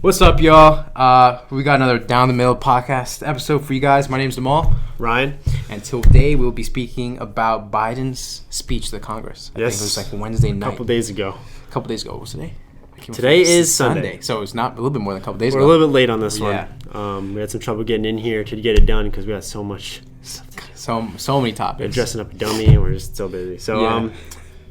What's up, y'all? We got another Down the Middle podcast episode for you guys. My name's Nomal. Ryan. And today we'll be speaking about Biden's speech to the Congress. I think it was like Wednesday night. A couple days ago. What was today? Today is Sunday. So it's not a little bit more than a couple days ago. We're a little bit late on this one. We had some trouble getting in here to get it done because we had so much. So many topics. We're dressing up a dummy and we're just so busy. So,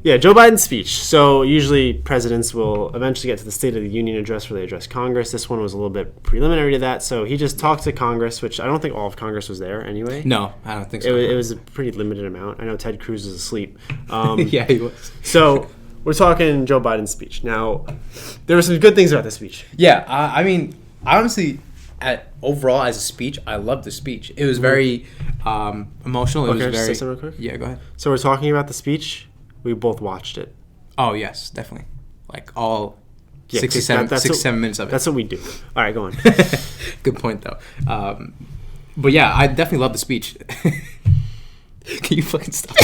Joe Biden's speech. So usually presidents will eventually get to the State of the Union address where they address Congress. This one was a little bit preliminary to that. So he just talked to Congress, which I don't think all of Congress was there anyway. No, I don't think so. It was a pretty limited amount. I know Ted Cruz was asleep. Yeah, he was. So we're talking Joe Biden's speech. Now, there were some good things about the speech. Yeah, I mean, honestly, overall as a speech, I loved the speech. It was very emotional. It was very. Say something real quick? Yeah, go ahead. So we're talking about the speech. We both watched it. Oh, yes, definitely. Like all 7 minutes of it. That's what we do. All right, go on. Good point, though. But yeah, I definitely love the speech. Can you fucking stop?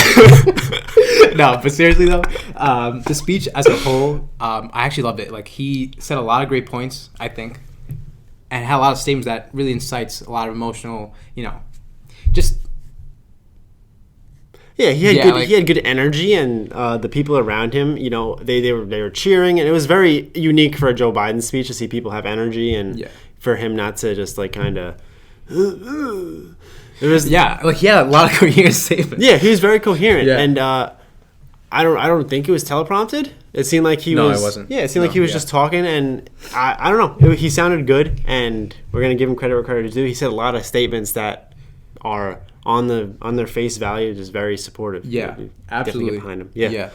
No, but seriously, though, the speech as a whole, I actually loved it. Like, he said a lot of great points, I think, and had a lot of statements that really incites a lot of emotional, just... Yeah, he had good energy, and the people around him, they were cheering, and it was very unique for a Joe Biden speech to see people have energy, and for him not to just like kind of. It was he had a lot of coherent statements. Yeah, he was very coherent, and I don't think it was teleprompted. It seemed like he was. No, it wasn't. Yeah, it seemed like he was just talking, and I don't know. He sounded good, and we're gonna give him credit where credit is due. He said a lot of statements that are on their face value, just very supportive. Yeah, absolutely. Get behind him. Yeah.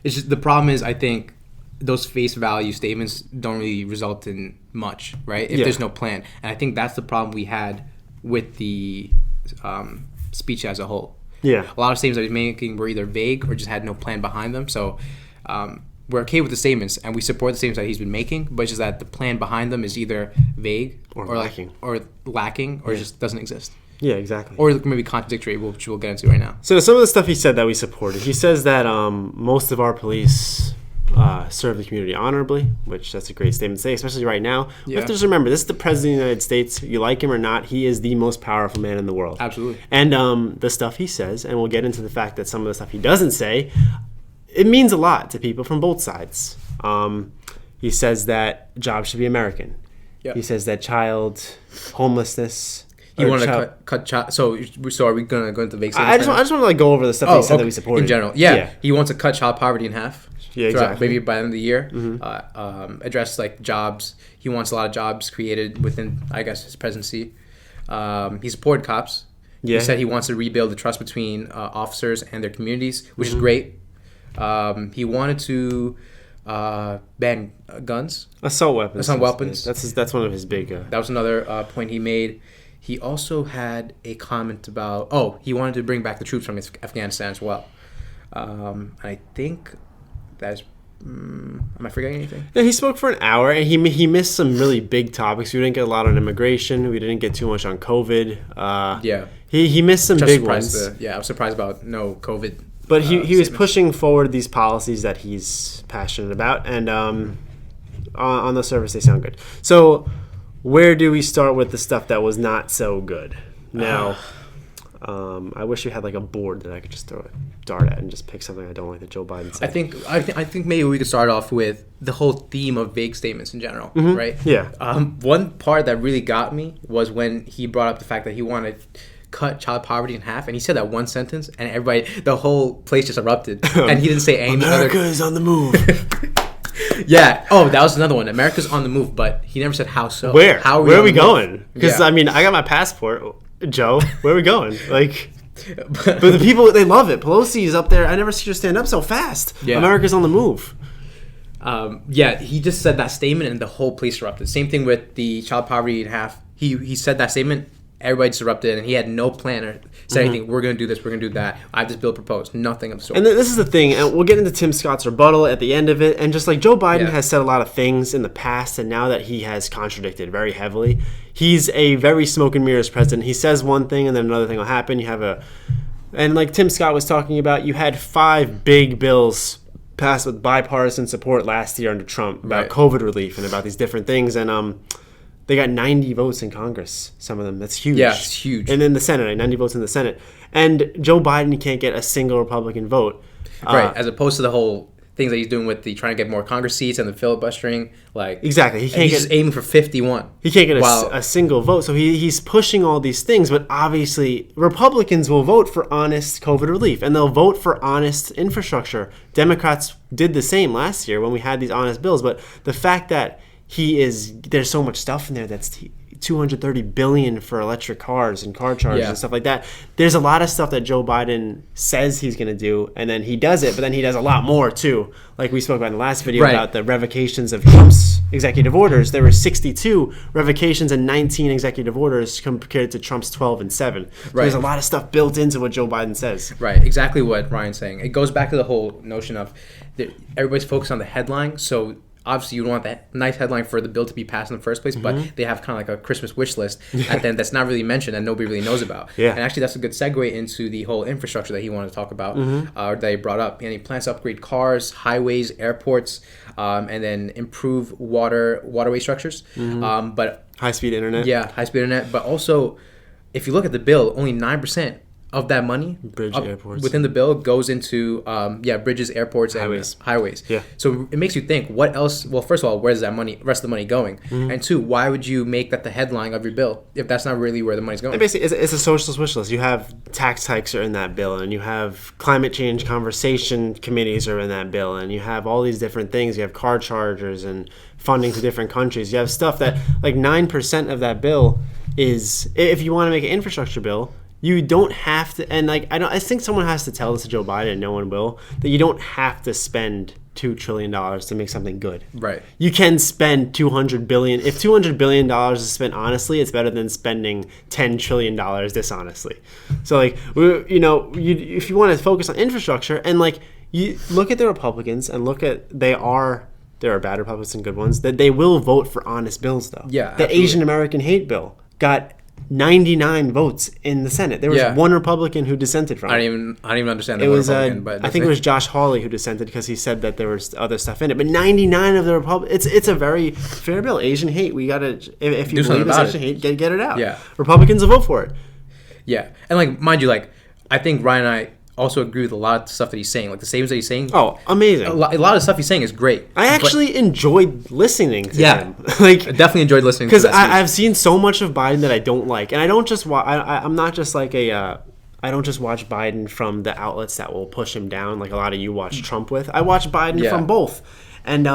It's just the problem is I think those face value statements don't really result in much, right? If there's no plan, and I think that's the problem we had with the speech as a whole. Yeah, a lot of statements that he's making were either vague or just had no plan behind them. So we're okay with the statements and we support the statements that he's been making, but it's just that the plan behind them is either vague or lacking or just doesn't exist. Yeah, exactly. Or maybe contradictory, which we'll get into right now. So some of the stuff he said that we supported. He says that most of our police serve the community honorably, which that's a great statement to say, especially right now. We have to just remember, this is the President of the United States. You like him or not, he is the most powerful man in the world. Absolutely. And the stuff he says, and we'll get into the fact that some of the stuff he doesn't say, it means a lot to people from both sides. He says that jobs should be American. Yep. He says that child homelessness... You want to cut child... So are we going to go into vague statements? I just want to go over the stuff he said that we supported. In general, yeah. He wants to cut child poverty in half. Yeah, exactly. Maybe by the end of the year. Mm-hmm. Address like jobs. He wants a lot of jobs created within, I guess, his presidency. He supported cops. Yeah. He said he wants to rebuild the trust between officers and their communities, which is great. He wanted to ban guns. Assault weapons. That's one of his big... That was another point he made. He also had a comment about... he wanted to bring back the troops from Afghanistan as well. I think that's... am I forgetting anything? Yeah, he spoke for an hour, and he missed some really big topics. We didn't get a lot on immigration. We didn't get too much on COVID. He missed some big ones. I was surprised about no COVID. But he was pushing forward these policies that he's passionate about, and on the surface, they sound good. So... where do we start with the stuff that was not so good? Now, I wish we had like a board that I could just throw a dart at and just pick something I don't like that Joe Biden said. I think maybe we could start off with the whole theme of vague statements in general, right? Yeah. One part that really got me was when he brought up the fact that he wanted to cut child poverty in half, and he said that one sentence, and the whole place just erupted, and he didn't say anything. America is on the move. Yeah. Oh, that was another one. America's on the move, but he never said how so. Where? Where are we going? Because, I mean, I got my passport. Joe, where are we going? Like, but the people, they love it. Pelosi is up there. I never see her stand up so fast. Yeah. America's on the move. He just said that statement and the whole place erupted. Same thing with the child poverty in half. He said that statement, everybody disrupted, and he had no plan or said anything. We're going to do this, we're going to do that. I have this bill proposed. Nothing of the sort. And this is the thing, and we'll get into Tim Scott's rebuttal at the end of it, and just like Joe Biden has said a lot of things in the past, and now that he has contradicted very heavily, he's a very smoke and mirrors president. He says one thing, and then another thing will happen. And like Tim Scott was talking about, you had 5 big bills passed with bipartisan support last year under Trump about Right. COVID relief and about these different things. And they got 90 votes in Congress, some of them. That's huge. Yeah, it's huge. And in the Senate, 90 votes in the Senate. And Joe Biden can't get a single Republican vote. Right, as opposed to the whole things that he's doing with the trying to get more Congress seats and the filibustering. Like Exactly. He can't he's get just aiming for 51. He can't get Wow. a single vote. So he's pushing all these things, but obviously Republicans will vote for honest COVID relief and they'll vote for honest infrastructure. Democrats did the same last year when we had these honest bills, but the fact that there's so much stuff in there that's $230 billion for electric cars and car chargers and stuff like that. There's a lot of stuff that Joe Biden says he's going to do, and then he does it, but then he does a lot more too. Like we spoke about in the last video about the revocations of Trump's executive orders. There were 62 revocations and 19 executive orders compared to Trump's 12 and 7. So there's a lot of stuff built into what Joe Biden says. Right, exactly what Ryan's saying. It goes back to the whole notion of everybody's focused on the headline, so obviously you don't want that nice headline for the bill to be passed in the first place, but they have kind of like a Christmas wish list at the end that's not really mentioned and nobody really knows about. And actually that's a good segue into the whole infrastructure that he wanted to talk about, that he brought up. And he plans to upgrade cars, highways, airports, and then improve waterway structures. But high-speed internet. Yeah, high-speed internet. But also, if you look at the bill, only 9% of that money airports within the bill goes into bridges, airports, and highways. Yeah. So it makes you think, what else? Well, first of all, where's that rest of the money going? And two, why would you make that the headline of your bill if that's not really where the money's going? And basically, it's a socialist wish list. You have tax hikes are in that bill, and you have climate change conversation committees are in that bill, and you have all these different things. You have car chargers and funding to different countries. You have stuff that like 9% of that bill is, if you want to make an infrastructure bill, you don't have to, and like I think someone has to tell this to Joe Biden, and no one will, that you don't have to spend $2 trillion to make something good. Right. You can spend $200 billion. If $200 billion is spent honestly, it's better than spending $10 trillion dishonestly. So like if you want to focus on infrastructure, and like you look at the Republicans and look at there are bad Republicans and good ones, that they will vote for honest bills though. Yeah. The absolutely. Asian American hate bill got 99 votes in the Senate. There was one Republican who dissented from it. I don't even understand that. It was but I think it was Josh Hawley who dissented because he said that there was other stuff in it. But 99 of the Republicans, it's a very fair bill. Asian hate, we gotta, if you believe it's Asian hate, get it out. Yeah. Republicans will vote for it. Yeah, and like mind you, like I think Ryan and I also agree with a lot of stuff that he's saying. Like the savings that he's saying. Oh, amazing! A lot of stuff he's saying is great. I actually enjoyed listening to him. I definitely enjoyed listening to because I've seen so much of Biden that I don't like, and I don't just I'm not just like I don't just watch Biden from the outlets that will push him down, like a lot of you watch Trump with. I watch Biden from both, and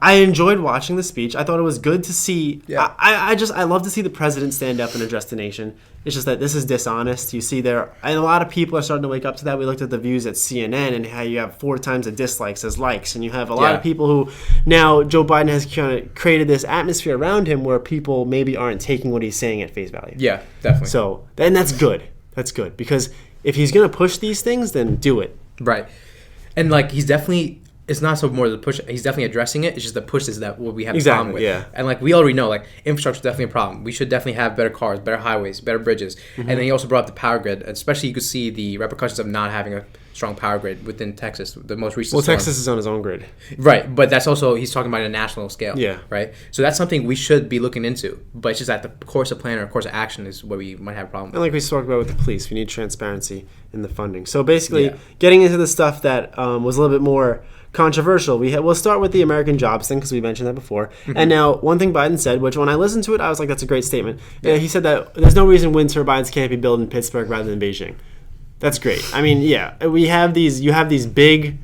I enjoyed watching the speech. I thought it was good to see. Yeah. I love to see the president stand up and address the nation. It's just that this is dishonest. You see there, and a lot of people are starting to wake up to that. We looked at the views at CNN and how you have 4 times the dislikes as likes, and you have a lot of people who now Joe Biden has kind of created this atmosphere around him where people maybe aren't taking what he's saying at face value. Yeah, definitely. So, and that's good. That's good because if he's gonna push these things, then do it. Right, and like he's definitely. It's not so more the push. He's definitely addressing it. It's just the push is that what we have a problem with. Yeah. And like we already know, like infrastructure is definitely a problem. We should definitely have better cars, better highways, better bridges. And then he also brought up the power grid. Especially you could see the repercussions of not having a strong power grid within Texas. The most recent. Well, storm. Texas is on his own grid. Right, but that's also he's talking about a national scale. Yeah. Right. So that's something we should be looking into. But it's just that the course of plan or course of action is what we might have a problem with. And like we spoke about with the police, we need transparency in the funding. So basically, getting into the stuff that was a little bit more controversial. We'll start with the American jobs thing because we mentioned that before. And now, one thing Biden said, which when I listened to it, I was like, that's a great statement. He said that there's no reason wind turbines can't be built in Pittsburgh rather than Beijing. That's great. I mean, you have these big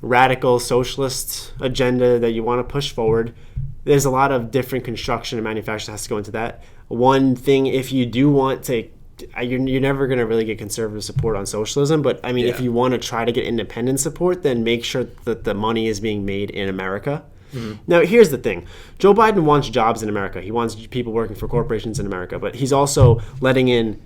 radical socialist agenda that you want to push forward. There's a lot of different construction and manufacturing that has to go into that. One thing, if you do want to, you're never going to really get conservative support on socialism, but I mean, if you want to try to get independent support, then make sure that the money is being made in America. Now, here's the thing. Joe Biden wants jobs in America. He wants people working for corporations in America, but he's also letting in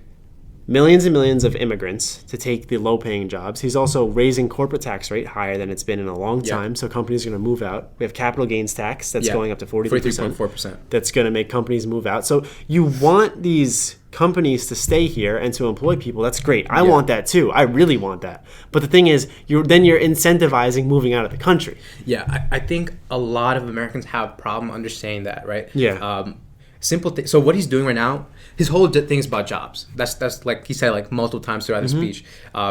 millions and millions of immigrants to take the low-paying jobs. He's also raising corporate tax rate higher than it's been in a long time, so companies are going to move out. We have capital gains tax that's going up to 43%. 43.4%. That's going to make companies move out. So you want these companies to stay here and to employ people, that's great. I want that too. I really want that. But the thing is, you're incentivizing moving out of the country. Yeah, I think a lot of Americans have a problem understanding that, right? Yeah. Simple thing. So what he's doing right now, his whole thing is about jobs. That's like he said like multiple times throughout the speech,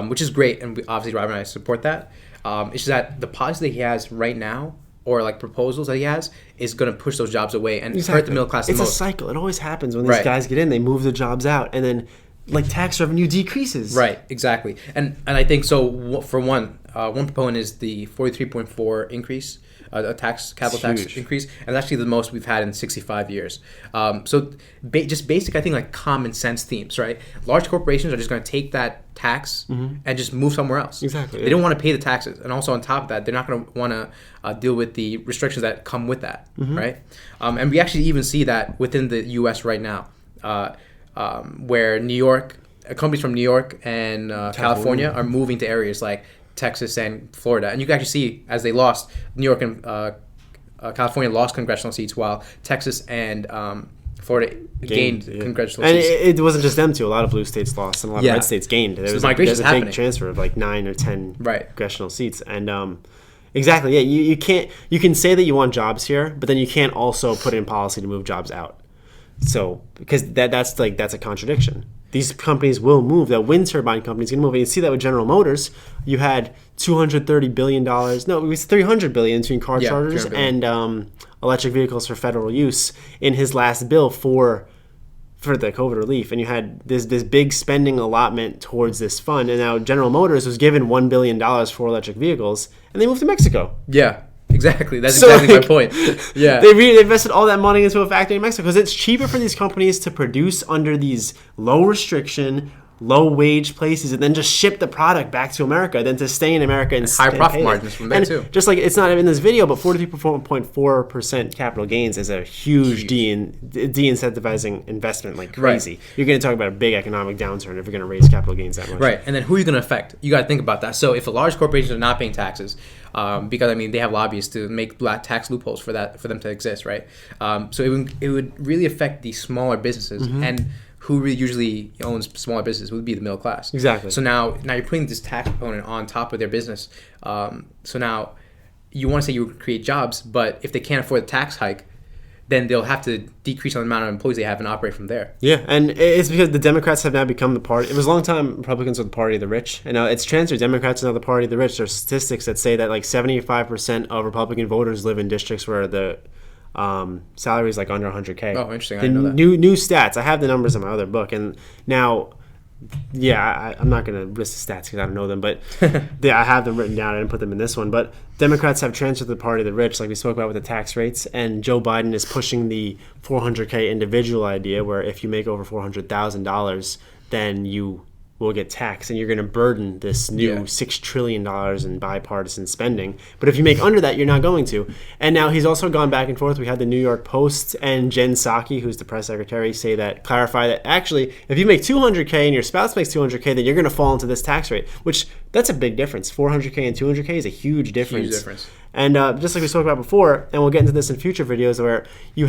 which is great, and obviously Robert and I support that. It's just that the policy that he has right now, or like proposals that he has, is going to push those jobs away and hurt the middle class the most. It's a cycle. It always happens when these guys get in, they move the jobs out, and then like tax revenue decreases. Right, exactly. And I think so. For one proponent is the 43.4 increase. A capital tax increase, and that's actually the most we've had in 65 years. So just basic, I think, like common sense themes, right? Large corporations are just going to take that tax and just move somewhere else. Exactly. They don't want to pay the taxes, and also on top of that, they're not going to want to deal with the restrictions that come with that, right? And we actually even see that within the U.S. right now, where companies from New York and California are moving to areas like Texas and Florida, and you can actually see as they lost, New York and California lost congressional seats, while Texas and Florida gained congressional seats. And it wasn't just them two. A lot of blue states lost, and a lot of red states gained. There's a big transfer of like 9 or 10 congressional seats, and exactly, yeah. You can say that you want jobs here, but then you can't also put in policy to move jobs out. So because that's a contradiction. These companies will move. The wind turbine companies going to move. And you see that with General Motors. You had $230 billion. No, it was $300 billion between car chargers and electric vehicles for federal use in his last bill for the COVID relief. And you had this big spending allotment towards this fund. And now General Motors was given $1 billion for electric vehicles, and they moved to Mexico. Yeah. Exactly. That's exactly my point. Yeah. They invested all that money into a factory in Mexico because it's cheaper for these companies to produce under these low restriction, low wage places and then just ship the product back to America than to stay in America and high profit margins from there too. Just like it's not in this video, but 43.4% capital gains is a huge de-incentivizing investment like crazy. Right. You're going to talk about a big economic downturn if you're going to raise capital gains that much. Right. And then who are you going to affect? You got to think about that. So if a large corporations are not paying taxes, because I mean they have lobbyists to make black tax loopholes for them to exist, right? So it would really affect the smaller businesses, and who really usually owns smaller businesses would be the middle class. Exactly. So now you're putting this tax component on top of their business. So now you want to say you would create jobs, but if they can't afford the tax hike, then they'll have to decrease on the amount of employees they have and operate from there. Yeah, and it's because the Democrats have now become the party. It was a long time Republicans were the party of the rich, and now it's transferred. Democrats are now the party of the rich. There's statistics that say that like 75% of Republican voters live in districts where the salary is like under 100K. Oh, interesting. I didn't know that. New stats. I have the numbers in my other book, and now, yeah, I'm not going to risk the stats because I don't know them, but I have them written down. I didn't put them in this one, but Democrats have transferred to the party of the rich, like we spoke about with the tax rates, and Joe Biden is pushing the 400K individual idea, where if you make over $400,000, then you will get taxed, and you're going to burden this new $6 trillion in bipartisan spending. But if you make under that, you're not going to. And now he's also gone back and forth. We had the New York Post and Jen Psaki, who's the press secretary, clarify that actually, if you make $200K and your spouse makes $200K, then you're going to fall into this tax rate, which that's a big difference. $400K and $200K is a huge difference. Huge difference. And just like we spoke about before, and we'll get into this in future videos, where you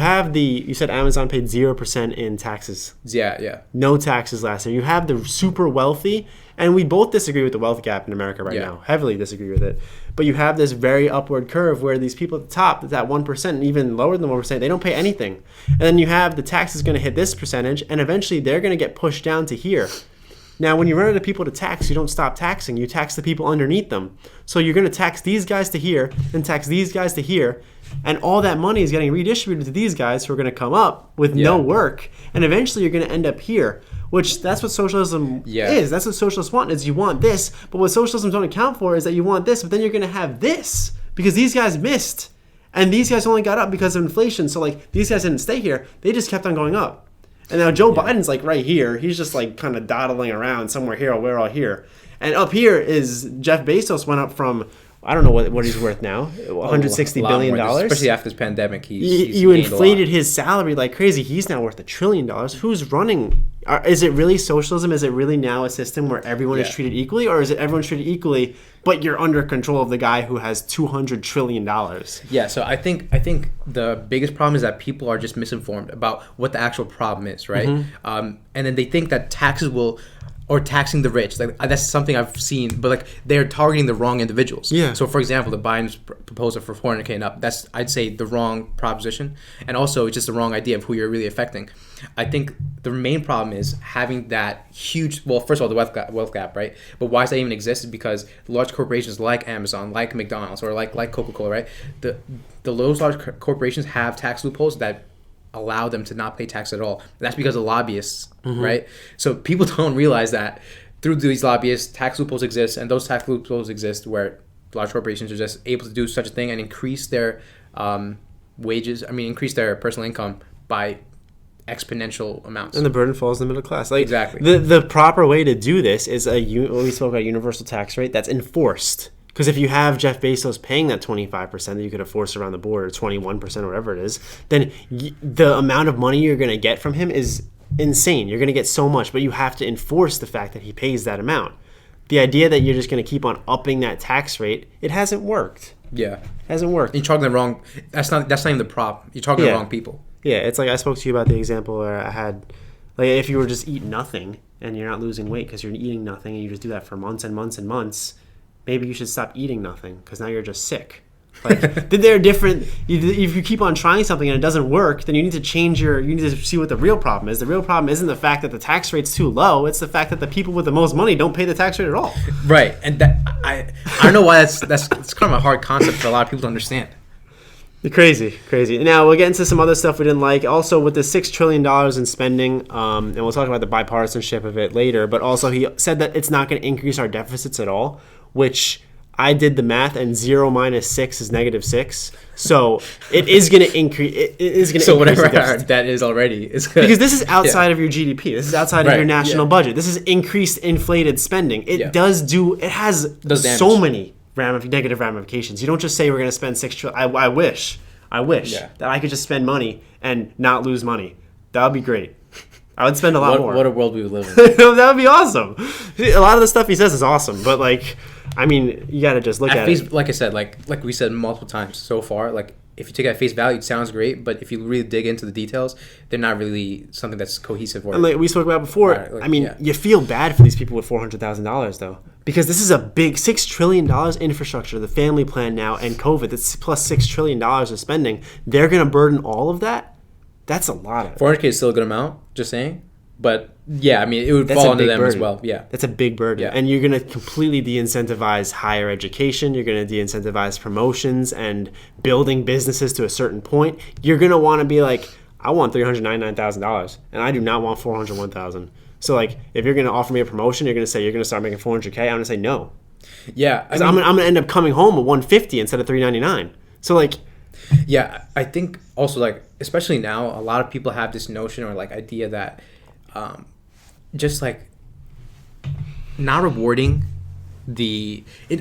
said Amazon paid 0% in taxes. Yeah. No taxes last year. You have the super wealthy, and we both disagree with the wealth gap in America right now. Heavily disagree with it. But you have this very upward curve where these people at the top, that 1%, and even lower than 1%, they don't pay anything. And then you have the taxes going to hit this percentage, and eventually they're going to get pushed down to here. Now, when you run out of people to tax, you don't stop taxing. You tax the people underneath them. So you're going to tax these guys to here and tax these guys to here. And all that money is getting redistributed to these guys who are going to come up with no work. And eventually you're going to end up here, which that's what socialism is. That's what socialists want, is you want this. But what socialism don't account for is that you want this, but then you're going to have this because these guys missed. And these guys only got up because of inflation. So like these guys didn't stay here. They just kept on going up. And now Joe Biden's like right here. He's just like kind of dawdling around somewhere here or where all here. And up here is Jeff Bezos went up from I don't know what he's worth now. $160 billion. Especially after this pandemic, he's you inflated his salary like crazy. He's now worth $1 trillion. Who's running? Is it really socialism? Is it really now a system where everyone is treated equally, or is it everyone's treated equally, but you're under control of the guy who has $200 trillion? Yeah. So I think the biggest problem is that people are just misinformed about what the actual problem is, right? And then they think that taxing the rich, like that's something I've seen, but like they're targeting the wrong individuals. Yeah. So for example, the Biden's proposal for 400K and up, that's, I'd say, the wrong proposition, and also it's just the wrong idea of who you're really affecting. I think the main problem is having that huge, well, first of all, the wealth gap, right? But why does that even exist? Is because large corporations like Amazon, like McDonald's, or like Coca-Cola, right? Those large corporations have tax loopholes that allow them to not pay tax at all. That's because of lobbyists, right? So people don't realize that through these lobbyists, tax loopholes exist, and those tax loopholes exist where large corporations are just able to do such a thing and increase their increase their personal income by exponential amounts. And the burden falls on the middle class. Like, exactly. The proper way to do this is we spoke about universal tax rate that's enforced. Because if you have Jeff Bezos paying that 25% that you could have forced around the board, or 21% or whatever it is, then the amount of money you're going to get from him is insane. You're going to get so much, but you have to enforce the fact that he pays that amount. The idea that you're just going to keep on upping that tax rate, it hasn't worked. Yeah. It hasn't worked. You're talking the wrong, that's not even the problem. You're talking the wrong people. Yeah, it's like I spoke to you about the example where I had, like, if you were just eating nothing and you're not losing weight because you're eating nothing and you just do that for months and months and months, maybe you should stop eating nothing because now you're just sick. Like, they're different. If you keep on trying something and it doesn't work, then you need to you need to see what the real problem is. The real problem isn't the fact that the tax rate's too low. It's the fact that the people with the most money don't pay the tax rate at all. Right. And that, I don't know why that's kind of a hard concept for a lot of people to understand. Crazy. Now, we'll get into some other stuff we didn't like. Also, with the $6 trillion in spending, and we'll talk about the bipartisanship of it later, but also he said that it's not going to increase our deficits at all, which I did the math, and 0 minus 6 is negative 6. So it is going to increase. It is going to. So whatever our debt is already is good. Because this is outside of your GDP. This is outside of your national budget. This is increased inflated spending. It has so many negative ramifications. You don't just say we're going to spend $6 trillion. I wish that I could just spend money and not lose money. That would be great. I would spend a lot more. What a world we would live in. That would be awesome. A lot of the stuff he says is awesome, but like, I mean, you got to just look at it. Like I said, like we said multiple times so far, like if you take it at face value, it sounds great, but if you really dig into the details, they're not really something that's cohesive. And like we spoke about before, you feel bad for these people with $400,000 though, because this is a big $6 trillion infrastructure, the family plan now, and COVID. That's plus $6 trillion of spending. They're going to burden all of that. That's a lot of it. 400K is still a good amount, just saying. But yeah, I mean, it would fall under them as well. Yeah, that's a big burden. Yeah. And you're going to completely de-incentivize higher education. You're going to de-incentivize promotions and building businesses to a certain point. You're going to want to be like, I want $399,000, and I do not want $401,000. So like, if you're going to offer me a promotion, you're going to say you're going to start making $400K. I'm going to say no. Yeah, I'm going to end up coming home with $150 instead of $399. So like. Yeah, I think also, like, especially now, a lot of people have this notion or like idea that just like not rewarding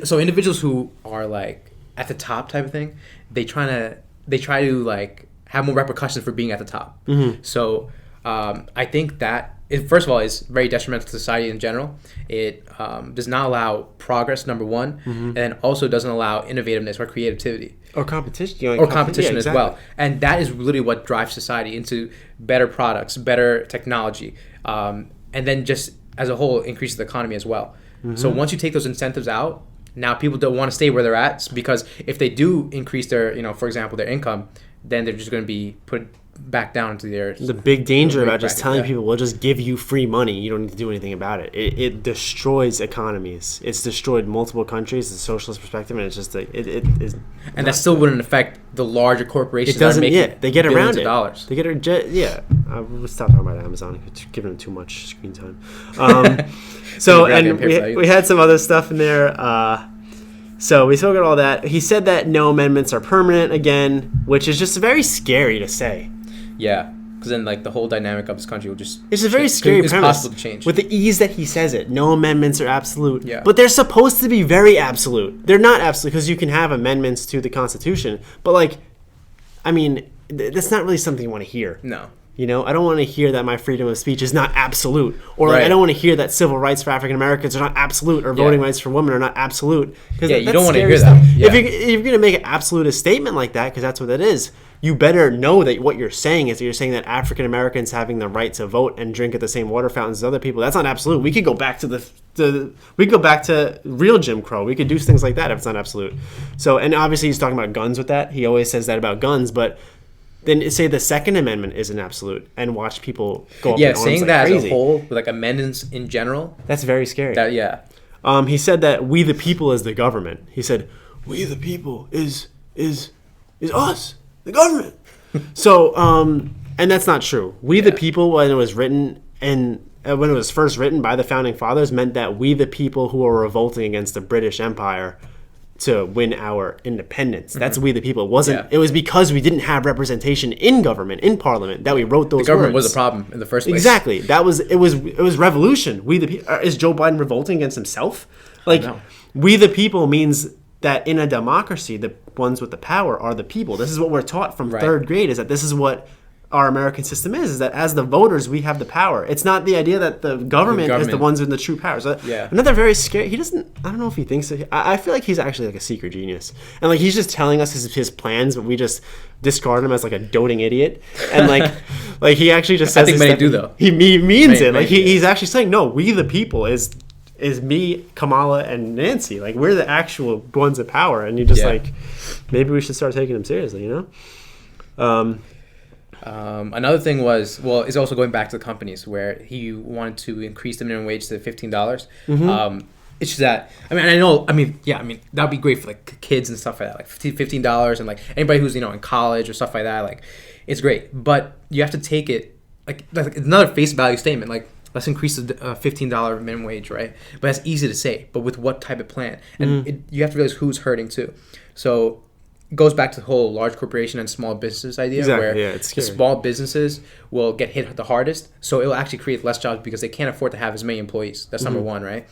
so individuals who are like at the top type of thing, they try to like have more repercussions for being at the top. Mm-hmm. So I think that first of all, is very detrimental to society in general. It does not allow progress, number one, and also doesn't allow innovativeness or creativity. Or competition. Competition as well. And that is really what drives society into better products, better technology, and then just as a whole increases the economy as well. Mm-hmm. So once you take those incentives out, now people don't want to stay where they're at, because if they do increase their, for example, their income, then they're just going to be put back down to the big danger about just telling people we'll just give you free money, you don't need to do anything about it. It destroys economies. It's destroyed multiple countries, the socialist perspective, and it's just like it is. And that still wouldn't affect the larger corporations. It doesn't. That are making they get around it. Dollars. They get we'll stop talking about Amazon. It's giving them too much screen time. So and we had some other stuff in there. So we spoke about all that. He said that no amendments are permanent again, which is just very scary to say. Yeah. Because then, like, the whole dynamic of this country will just... It's a very scary it's premise. possible to change. With the ease that he says it. No amendments are absolute. Yeah. But they're supposed to be very absolute. They're not absolute because you can have amendments to the Constitution. But, like, I mean, that's not really something you want to hear. No. You know, I don't want to hear that my freedom of speech is not absolute. Or Right. I don't want to hear that civil rights for African Americans are not absolute or voting rights for women are not absolute. Yeah, you don't want to hear that. Yeah. If you're going to make an absolute statement like that, because that's what it is, you better know that what you're saying is that you're saying that African Americans having the right to vote and drink at the same water fountains as other people, that's not absolute. We could go back to we could go back to real Jim Crow. We could do things like that if it's not absolute. So, and obviously he's talking about guns with that. He always says that about guns, but then say the Second Amendment isn't absolute and watch people go up in arms saying like that crazy. as a whole, with like amendments in general. That's very scary. He said that we the people is the government. He said, we the people is us, the government. So, and that's not true. We the people, when it was written and when it was first written by the founding fathers, meant that we the people who were revolting against the British Empire to win our independence. That's we the people. It wasn't. Yeah. It was because we didn't have representation in government, in parliament, that we wrote those words. The government was a problem in the first place. Exactly. It was revolution. We the people. Is Joe Biden revolting against himself? Like, we the people means that in a democracy, the ones with the power are the people. This is what we're taught from third grade, is that this is what our American system is that as the voters, we have the power. It's not the idea that the government is the ones with the true power. So another very scary, I don't know if he thinks that, I feel like he's actually like a secret genius. And like, he's just telling us his plans, but we just discard him as like a doting idiot. And like he actually just says I think many do though. He means it. Like he's actually saying, no, we the people is me, Kamala, and Nancy. Like, we're the actual ones of power. And you just like, maybe we should start taking him seriously, you know? Another thing is also going back to the companies where he wanted to increase the minimum wage to $15. Mm-hmm. It's just that, that'd be great for like kids and stuff like that, like $15 and like anybody who's, in college or stuff like that, like it's great. But you have to take it like another face value statement, like let's increase the $15 minimum wage, right? But that's easy to say, but with what type of plan? And you have to realize who's hurting too. So it goes back to the whole large corporation and small business idea, where the small businesses will get hit the hardest. So it will actually create less jobs because they can't afford to have as many employees. That's number one, right?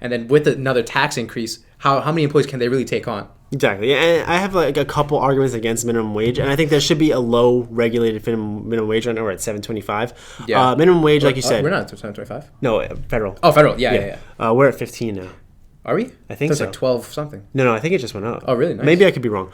And then with another tax increase, how many employees can they really take on? Exactly. And I have like a couple arguments against minimum wage, and I think there should be a low regulated minimum wage. Right now we're at $7.25. Yeah. Minimum wage, like you said. We're not at $7.25. No, federal. Oh, federal. Yeah. We're at 15 now. Are we? I think so. Like 12 something. No, I think it just went up. Oh, really? Nice. Maybe I could be wrong.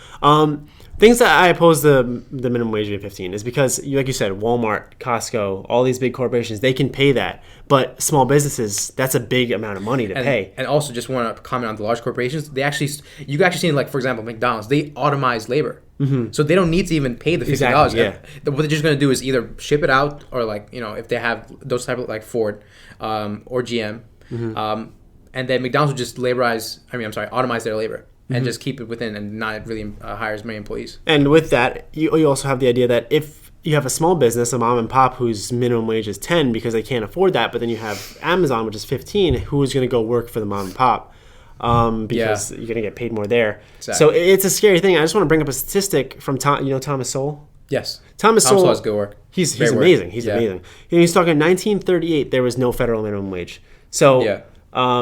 Things that I oppose the minimum wage being 15 is because, like you said, Walmart, Costco, all these big corporations, they can pay that. But small businesses, that's a big amount of money to pay. And also, just want to comment on the large corporations. You can actually see, like, for example, McDonald's, they automate labor. Mm-hmm. So they don't need to even pay the $50. Exactly, yeah. What they're just going to do is either ship it out or, like, if they have those type of, like, Ford or GM. Mm-hmm. And then McDonald's will just automize their labor and just keep it within and not really hire as many employees. And with that, you also have the idea that if you have a small business, a mom and pop whose minimum wage is 10 because they can't afford that, but then you have Amazon, which is 15, who's going to go work for the mom and pop? Because you're going to get paid more there. Exactly. So it's a scary thing. I just want to bring up a statistic from Thomas Sowell. Yes. Thomas Sowell has good work. He's amazing. He's amazing. And he's talking 1938, there was no federal minimum wage. So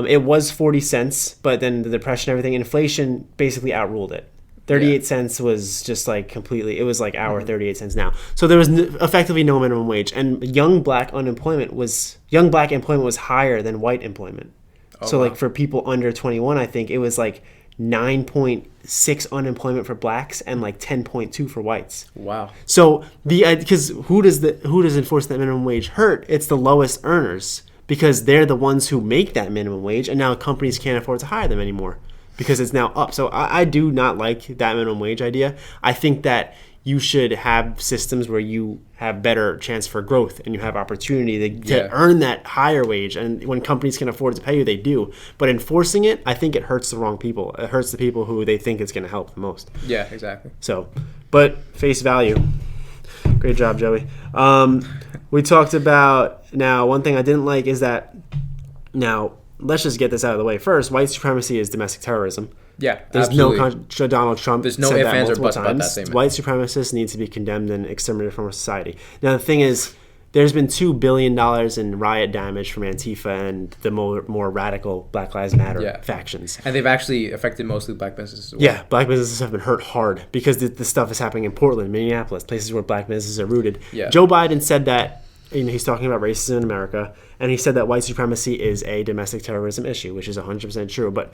it was 40 cents, but then the Depression and everything, inflation basically outruled it. 38 cents was just like completely, it was like our 38 cents now. So there was effectively no minimum wage. And young black employment was higher than white employment. Like for people under 21, I think it was like 9.6 unemployment for blacks and like 10.2 for whites. Wow. So because who does enforce that minimum wage hurt? It's the lowest earners, because they're the ones who make that minimum wage, and now companies can't afford to hire them anymore because it's now up. So I do not like that minimum wage idea. I think that you should have systems where you have better chance for growth and you have opportunity to earn that higher wage. And when companies can afford to pay you, they do. But enforcing it, I think it hurts the wrong people. It hurts the people who they think it's going to help the most. Yeah, exactly. So, but face value. Great job, Joey. We talked about, now one thing I didn't like is that, now let's just get this out of the way first. White supremacy is domestic terrorism. Yeah, There's absolutely. no Donald Trump. There's no said ifs, that ands, or multiple buts about that times. statement. White supremacists need to be condemned and exterminated from our society. Now the thing is, there's been $2 billion in riot damage from Antifa and the more radical Black Lives Matter factions. And they've actually affected mostly black businesses as well. Yeah, black businesses have been hurt hard because this stuff is happening in Portland, Minneapolis, places where black businesses are rooted. Yeah. Joe Biden said that, he's talking about racism in America, and he said that white supremacy is a domestic terrorism issue, which is 100% true. But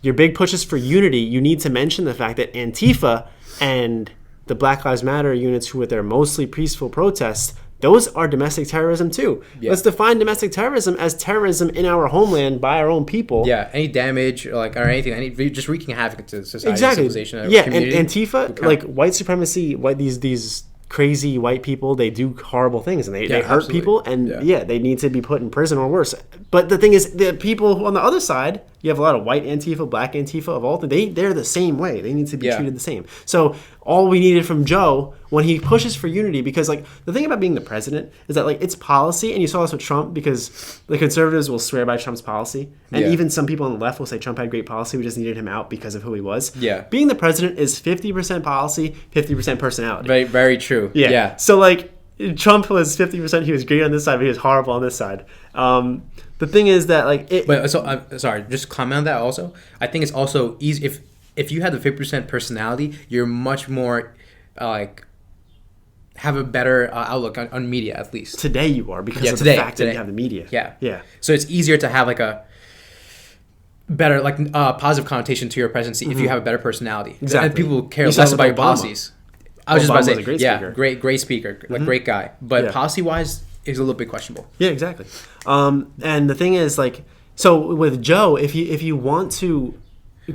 your big pushes for unity, you need to mention the fact that Antifa and the Black Lives Matter units, who with their mostly peaceful protests, those are domestic terrorism too. Yeah. Let's define domestic terrorism as terrorism in our homeland by our own people. Yeah, any damage or anything, just wreaking havoc to society, exactly. civilization, yeah, community. And Antifa, white supremacy, these crazy white people, they do horrible things and they hurt absolutely. People, and they need to be put in prison or worse. But the thing is, the people on the other side, you have a lot of white Antifa, black Antifa, of all they're the same way. They need to be treated the same. So all we needed from Joe when he pushes for unity, because the thing about being the president is that it's policy, and you saw this with Trump, because the conservatives will swear by Trump's policy, and even some people on the left will say Trump had great policy, we just needed him out because of who he was. Yeah, being the president is 50% policy, 50% personality. Very, very true. Yeah. So Trump was 50%. He was great on this side, but he was horrible on this side. The thing is that But so I'm sorry, just comment on that also. I think it's also easy if you have the 50% personality, you're much more have a better outlook on media, at least. Today you are, because of the fact that you have the media. Yeah. So it's easier to have a better positive connotation to your presidency if you have a better personality. Exactly. And people care less about your policies. I was just about to say, a great speaker. great speaker, great guy. But policy-wise, is a little bit questionable. Yeah, exactly. And the thing is, so with Joe, if you want to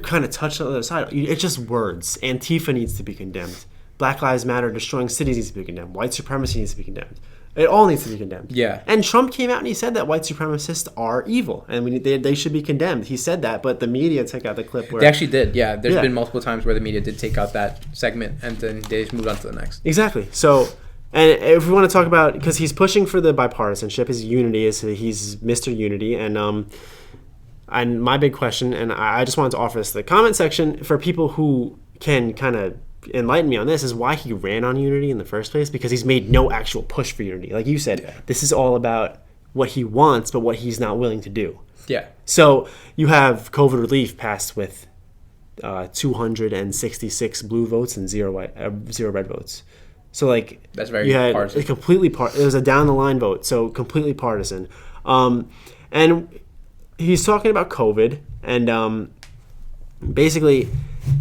kind of touch the other side, it's just words. Antifa needs to be condemned. Black Lives Matter, destroying cities, needs to be condemned. White supremacy needs to be condemned. It all needs to be condemned. Yeah. And Trump came out and he said that white supremacists are evil and they should be condemned. He said that, but the media took out the clip where... They actually did, yeah. There's been multiple times where the media did take out that segment and then they just moved on to the next. Exactly. So, and if we want to talk about... Because he's pushing for the bipartisanship, his unity, he's Mr. Unity, and my big question, and I just wanted to offer this to the comment section for people who can kind of enlighten me on this, is why he ran on unity in the first place, because he's made no actual push for unity. Like you said, this is all about what he wants, but what he's not willing to do. Yeah. So you have COVID relief passed with 266 blue votes and zero red votes. So that's very partisan. It was a down the line vote, so completely partisan. And he's talking about COVID, and basically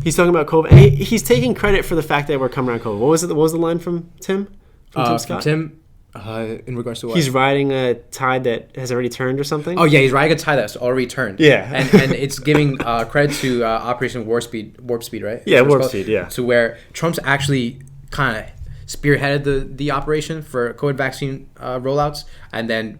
he's talking about COVID, and he's taking credit for the fact that we're coming around COVID. What was the line from Tim? Tim Scott? Tim, in regards to what? He's riding a tide that has already turned or something? Oh, yeah, he's riding a tide that's already turned. Yeah. And it's giving credit to Operation Warp Speed, right? Yeah, Warp Speed, yeah. To where Trump's actually kind of spearheaded the operation for COVID vaccine rollouts, and then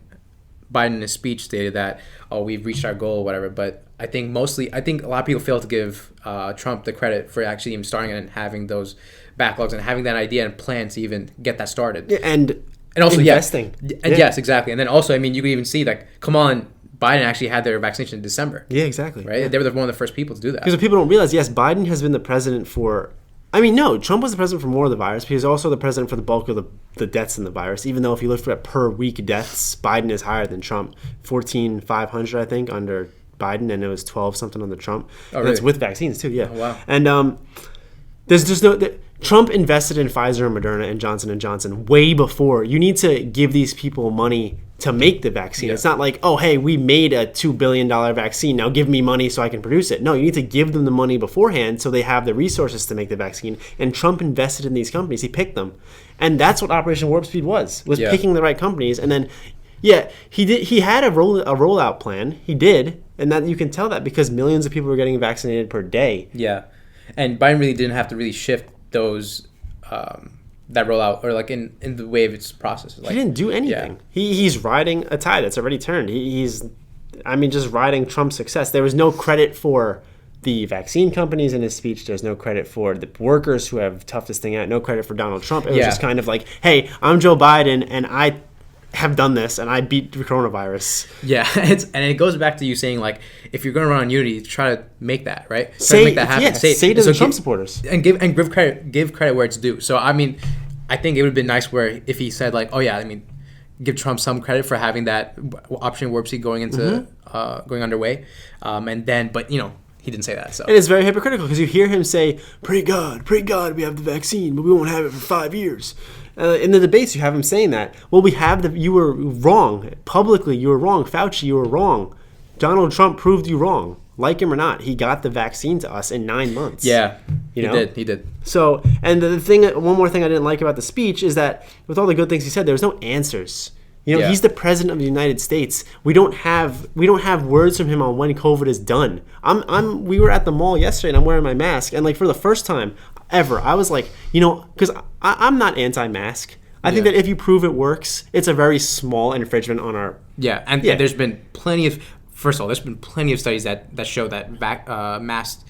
Biden in his speech stated that, we've reached our goal, whatever. But I think a lot of people fail to give Trump the credit for actually even starting it and having those backlogs and having that idea and plan to even get that started. Yeah, and also investing. Yes, exactly. And then also, you could even see come on, Biden actually had their vaccination in December. Yeah, exactly. Right? Yeah. They were one of the first people to do that. Because what people don't realize, yes, Biden has been the president for... no, Trump was the president for more of the virus, but he was also the president for the bulk of the deaths in the virus, even though if you look at per week deaths, Biden is higher than Trump. 14,500, I think, under Biden, and it was 12 something under Trump. Oh, really? That's with vaccines, too, yeah. Oh, wow. And there's just Trump invested in Pfizer and Moderna and Johnson & Johnson way before. You need to give these people money to make the vaccine. Yeah. It's not like, oh, hey, we made a $2 billion vaccine. Now give me money so I can produce it. No, you need to give them the money beforehand so they have the resources to make the vaccine. And Trump invested in these companies. He picked them. And that's what Operation Warp Speed was picking the right companies. And then, he had a rollout plan. He did. And that you can tell that because millions of people were getting vaccinated per day. Yeah. And Biden really didn't have to really shift those... that rollout or in the way of its process. He didn't do anything. Yeah. He's riding a tide that's already turned. He's just riding Trump's success. There was no credit for the vaccine companies in his speech. There's no credit for the workers who have toughed this thing out. No credit for Donald Trump. It was just kind of like, hey, I'm Joe Biden and have done this and I beat the coronavirus. Yeah, and it goes back to you saying like, if you're going to run on unity, try to make that right. Try to make that happen. Yeah, say to the Trump supporters and give credit where it's due. So I mean, I think it would have been nice where if he said like, oh yeah, I mean, give Trump some credit for having that option warp speed going into going underway, and then but you know. He didn't say that. So it is very hypocritical because you hear him say, pray God, we have the vaccine, but we won't have it for 5 years. In the debates, you have him saying that. Well, you were wrong. Publicly, you were wrong. Fauci, you were wrong. Donald Trump proved you wrong. Like him or not, he got the vaccine to us in 9 months. Yeah, he did. So, and one more thing I didn't like about the speech is that with all the good things he said, there was no answers. You know, he's the president of the United States. We don't have words from him on when COVID is done. We were at the mall yesterday and I'm wearing my mask, and like for the first time ever, I was like, you know, because I'm not anti-mask. I think that if you prove it works, it's a very small infringement on our. Yeah, and there's been plenty of. First of all, there's been plenty of studies that show that masks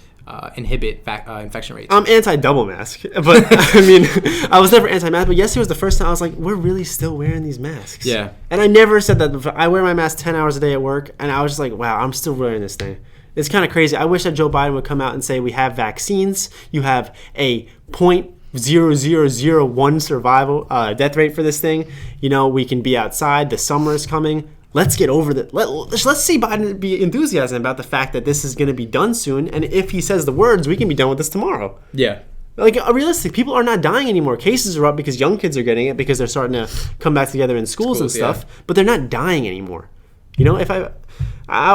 inhibit infection rates. I'm anti-double mask, but I mean, I was never anti-mask. But yesterday was the first time I was like, we're really still wearing these masks. Yeah. And I never said that before. I wear my mask 10 hours a day at work, and I was just like, wow, I'm still wearing this thing. It's kind of crazy. I wish that Joe Biden would come out and say, we have vaccines. You have a 0.0001 survival death rate for this thing. You know, we can be outside. The summer is coming. Let's get over that. Let's see Biden be enthusiastic about the fact that this is going to be done soon. And if he says the words, we can be done with this tomorrow. Yeah. Like, realistic, people are not dying anymore. Cases are up because young kids are getting it because they're starting to come back together in schools and stuff. Yeah. But they're not dying anymore. You know, if I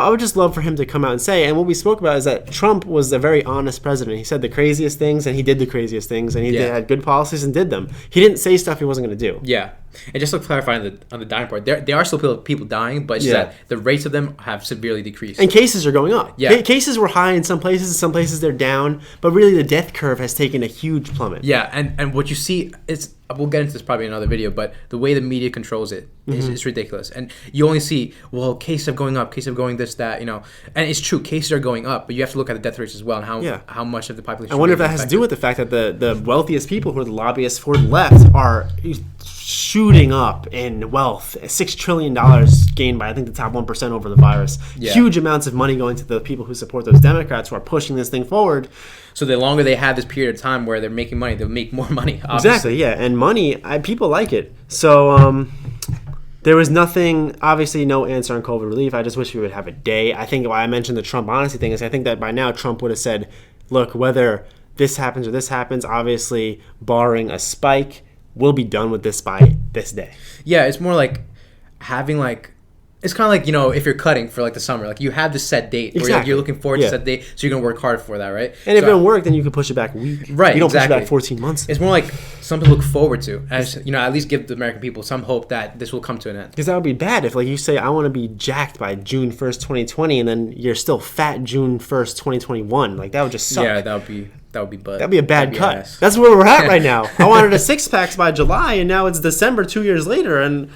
would just love for him to come out and say, and what we spoke about is that Trump was a very honest president. He said the craziest things and he did the craziest things, and he had good policies and did them. He didn't say stuff he wasn't going to do. Yeah. And just to clarify on the dying part, there are still people dying, but it's just that the rates of them have severely decreased. And cases are going up. Yeah. Cases were high in some places they're down, but really the death curve has taken a huge plummet. Yeah, and what you see is, we'll get into this probably in another video, but the way the media controls it is ridiculous. And you only see, well, cases are going up, cases are going this, that, you know. And it's true, cases are going up, but you have to look at the death rates as well and how much of the population. I wonder if that has to do with the fact that the wealthiest people who are the lobbyists for the left are shooting up in wealth. $6 trillion gained by, I think, the top 1% over the virus. Yeah. Huge amounts of money going to the people who support those Democrats who are pushing this thing forward. So the longer they have this period of time where they're making money, they'll make more money, obviously. Exactly, yeah. And money, people like it. So there was nothing, obviously no answer on COVID relief. I just wish we would have a day. I think why I mentioned the Trump honesty thing is I think that by now Trump would have said, look, whether this happens or this happens, obviously barring a spike, we'll be done with this by this day. Yeah, it's more like having it's kind of like, you know, if you're cutting for like the summer, like you have this set date where you're looking forward to set date, so you're going to work hard for that, right? And if it don't work, then you can push it back a week. Right, you don't push it back 14 months. It's more like something to look forward to. And, you know, at least give the American people some hope that this will come to an end. Because that would be bad if, like, you say, I want to be jacked by June 1st, 2020, and then you're still fat June 1st, 2021. Like, that would just suck. Yeah, that would be bad. That'd be a bad cut. That's where we're at right now. I wanted a six-pack by July, and now it's December 2 years later, and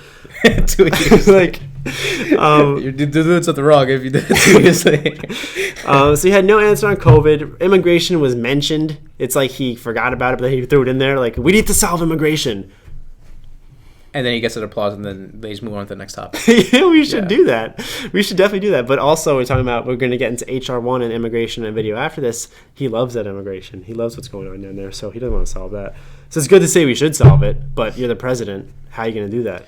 2 years like you're doing something wrong if you did it 2 years later. So he had no answer on COVID. Immigration was mentioned. It's like he forgot about it, but he threw it in there. Like, we need to solve immigration. And then he gets an applause, and then they just move on to the next topic. Yeah, we should do that. We should definitely do that. But also, we're going to get into HR1 and immigration in a video after this. He loves that immigration. He loves what's going on down there, so he doesn't want to solve that. So it's good to say we should solve it, but you're the president. How are you going to do that?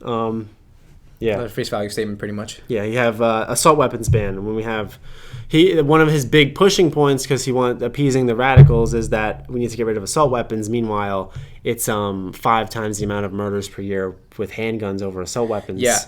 Another face value statement, pretty much. Yeah, you have assault weapons ban. When we have one of his big pushing points, because he wants appeasing the radicals, is that we need to get rid of assault weapons. Meanwhile, it's 5 times the amount of murders per year with handguns over assault weapons. Yeah,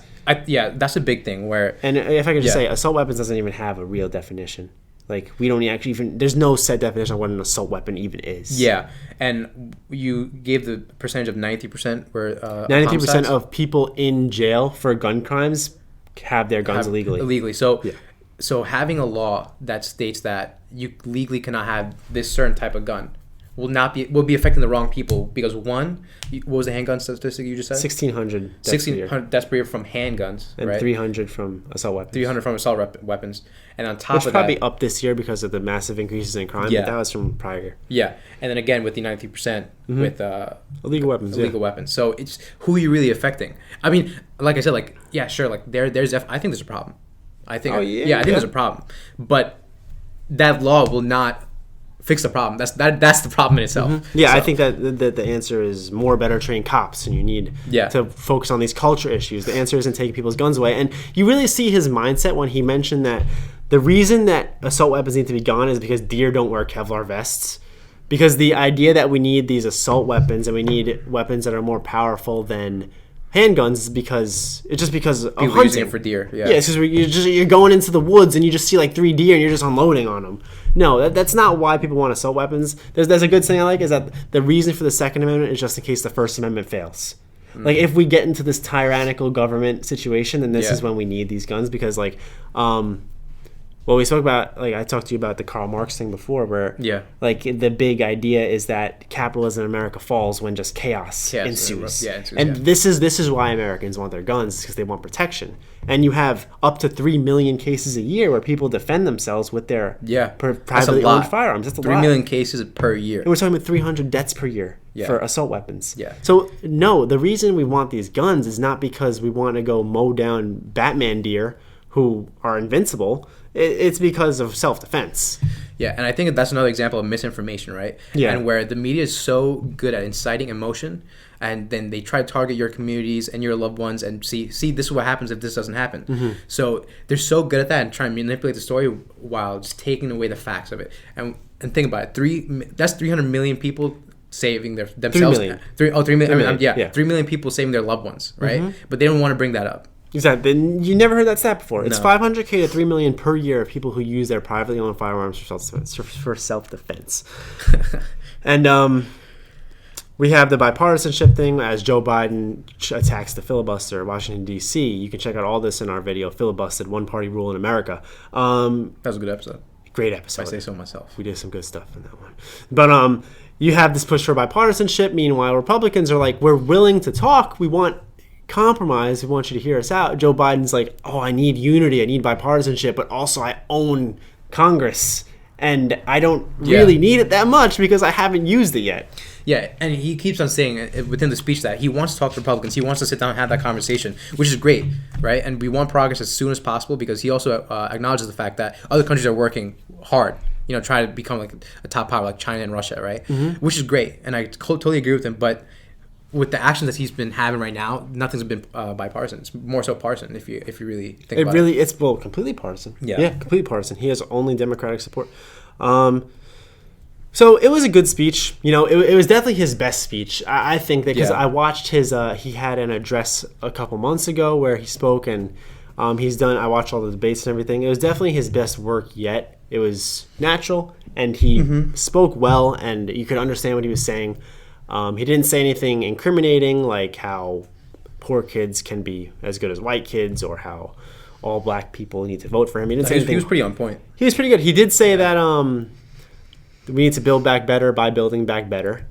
that's a big thing. And if I could just say, assault weapons doesn't even have a real definition. Like, we don't actually even, there's no set definition of what an assault weapon even is. Yeah, and you gave the percentage of 93% where 93% of people in jail for gun crimes have their guns illegally. So having a law that states that you legally cannot have this certain type of gun will be affecting the wrong people because one, what was the handgun statistic you just said? 1,600 deaths per year. 1,600 deaths per year from handguns, and right? 300 from assault weapons. 300 from assault weapons, and on top Which of probably that, up this year because of the massive increases in crime. Yeah. But that was from prior year. yeah, and then again with the 93% with Illegal weapons. illegal weapons. So it's who are you really affecting? I mean, like I said, like yeah, sure, like there's I think there's a problem. I think Oh, yeah, yeah, I think there's a problem, but that law will not fix the problem. That's the problem in itself. Yeah, So, I think that the answer is more better trained cops, and you need Yeah. to focus on these culture issues. The answer isn't taking people's guns away, and you really see his mindset when he mentioned that the reason that assault weapons need to be gone is because deer don't wear Kevlar vests. Because the idea that we need these assault weapons and we need weapons that are more powerful than handguns is because it's just because of people hunting. using it for deer. Yeah, Yeah, it's because you're going into the woods and you just see like 3 deer and you're just unloading on them. No, that's not why people want assault weapons. There's a good thing I like is that the reason for the Second Amendment is just in case the First Amendment fails. Like if we get into this tyrannical government situation, then this is when we need these guns because like, well, we spoke about like I talked to you about the Karl Marx thing before, where like the big idea is that capitalism in America falls when just chaos ensues. And this is why Americans want their guns because they want protection. And you have up to 3 million cases a year where people defend themselves with their privately owned firearms. That's a 3 lot. million cases per year. And we're talking about 300 deaths per year for assault weapons. Yeah. So no, the reason we want these guns is not because we want to go mow down Batman deer who are invincible. It's because of self-defense. Yeah, and I think that's another example of misinformation, right? Yeah. And where the media is so good at inciting emotion, and then they try to target your communities and your loved ones and see this is what happens if this doesn't happen. So they're so good at that and trying to manipulate the story while just taking away the facts of it. And think about it, that's 300 million people saving themselves. 3 million. 3 million. I mean, Yeah. 3 million people saving their loved ones, right? But they don't want to bring that up. Exactly. You never heard that stat before. It's No. 500K to 3 million per year of people who use their privately owned firearms for self-defense. And we have the bipartisanship thing as Joe Biden attacks the filibuster, Washington, D.C. You can check out all this in our video, Filibustered, One Party Rule in America. That was a good episode. Great episode. If I say so myself. We did some good stuff in that one. But you have this push for bipartisanship. Meanwhile, Republicans are like, we're willing to talk. We want compromise. We want you to hear us out. Joe Biden's like, oh, I need unity. I need bipartisanship. But also I own Congress. And I don't really need it that much because I haven't used it yet. Yeah, and he keeps on saying within the speech that he wants to talk to Republicans. He wants to sit down and have that conversation, which is great, right? And we want progress as soon as possible because he also acknowledges the fact that other countries are working hard, try to become like a top power like China and Russia, right? Which is great, and I totally agree with him. But with the actions that he's been having right now, nothing's been bipartisan. It's more so partisan if you really think about it. It's completely partisan. Yeah, completely partisan. He has only Democratic support. So it was a good speech. It was definitely his best speech. I think that because I watched his, he had an address a couple months ago where he spoke and I watched all the debates and everything. It was definitely his best work yet. It was natural and he spoke well and you could understand what he was saying. He didn't say anything incriminating like how poor kids can be as good as white kids or how all black people need to vote for him. He didn't say anything. He was pretty on point. He was pretty good. He did say that we need to build back better by building back better.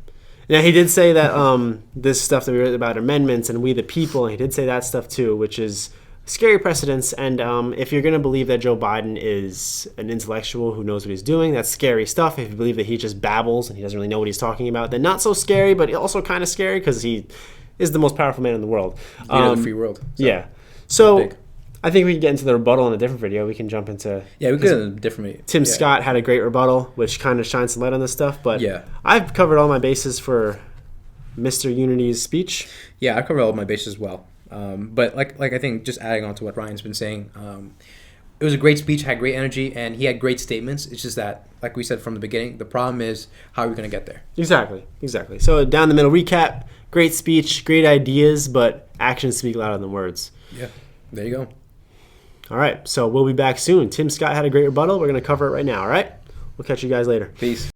Now, he did say that this stuff that we read about amendments and we the people, and he did say that stuff too, which is scary precedents. And if you're going to believe that Joe Biden is an intellectual who knows what he's doing, that's scary stuff. If you believe that he just babbles and he doesn't really know what he's talking about, then not so scary, but also kind of scary because he is the most powerful man in the world. The free world. So I think we can get into the rebuttal in a different video. We can jump into... Yeah, we could in a different video. Tim Scott had a great rebuttal, which kind of shines some light on this stuff. But I've covered all my bases for Mr. Unity's speech. Yeah, I covered all my bases as well. But like I think just adding on to what Ryan's been saying, it was a great speech, had great energy, and he had great statements. It's just that, like we said from the beginning, the problem is how are we going to get there? Exactly. So down the middle recap, great speech, great ideas, but actions speak louder than words. Yeah, there you go. All right, so we'll be back soon. Tim Scott had a great rebuttal. We're going to cover it right now, all right? We'll catch you guys later. Peace.